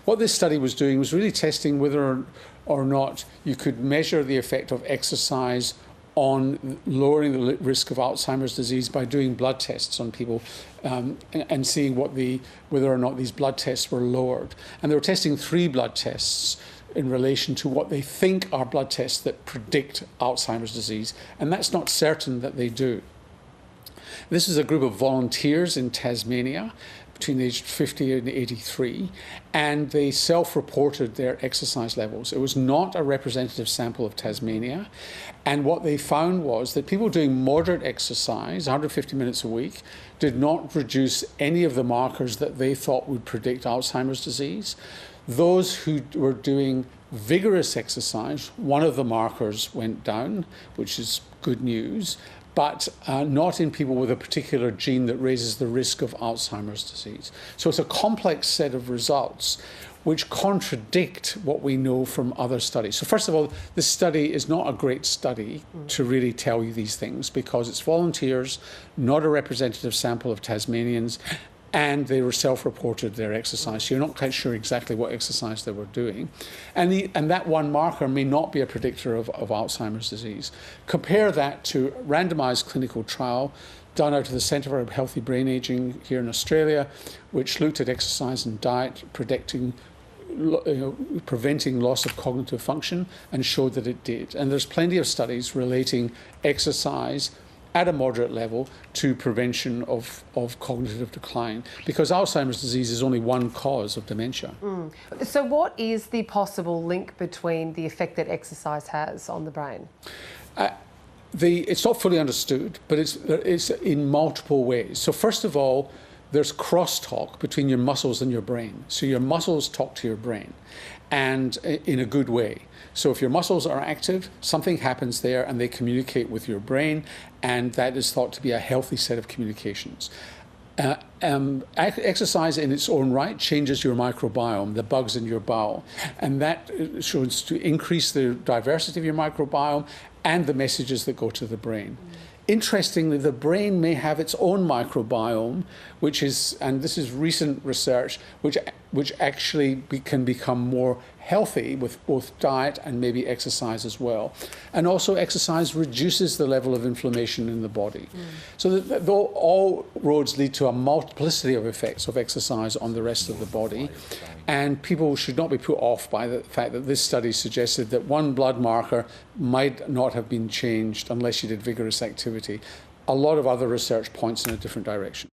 what this study was doing was really testing whether or not you could measure the effect of exercise on lowering the risk of Alzheimer's disease by doing blood tests on people and seeing whether or not these blood tests were lowered. And they were testing 3 blood tests in relation to what they think are blood tests that predict Alzheimer's disease, and that's not certain that they do. This is a group of volunteers in Tasmania between aged 50 and 83, and they self-reported their exercise levels. It was not a representative sample of Tasmania, and what they found was that people doing moderate exercise, 150 minutes a week, did not reduce any of the markers that they thought would predict Alzheimer's disease. Those who were doing vigorous exercise, one of the markers went down, which is good news, but not in people with a particular gene that raises the risk of Alzheimer's disease. So it's a complex set of results which contradict what we know from other studies. So first of all, this study is not a great study to really tell you these things because it's volunteers, not a representative sample of Tasmanians, and they were self-reported their exercise. So you're not quite sure exactly what exercise they were doing. And that one marker may not be a predictor of Alzheimer's disease. Compare that to a randomized clinical trial done out of the Centre for Healthy Brain Aging here in Australia, which looked at exercise and diet, preventing loss of cognitive function, and showed that it did. And there's plenty of studies relating exercise at a moderate level to prevention of cognitive decline, because Alzheimer's disease is only one cause of dementia. So what is the possible link between the effect that exercise has on the brain? It's not fully understood, but it's in multiple ways. So first of all, there's crosstalk between your muscles and your brain. So your muscles talk to your brain, and in a good way. So if your muscles are active, something happens there and they communicate with your brain, and that is thought to be a healthy set of communications. Exercise in its own right changes your microbiome, the bugs in your bowel, and that shows to increase the diversity of your microbiome and the messages that go to the brain. Interestingly, the brain may have its own microbiome, which is, and this is recent research, which actually can become more healthy with both diet and maybe exercise as well. And also exercise reduces the level of inflammation in the body. So that all roads lead to a multiplicity of effects of exercise on the rest of the body. And people should not be put off by the fact that this study suggested that one blood marker might not have been changed unless you did vigorous activity. A lot of other research points in a different direction.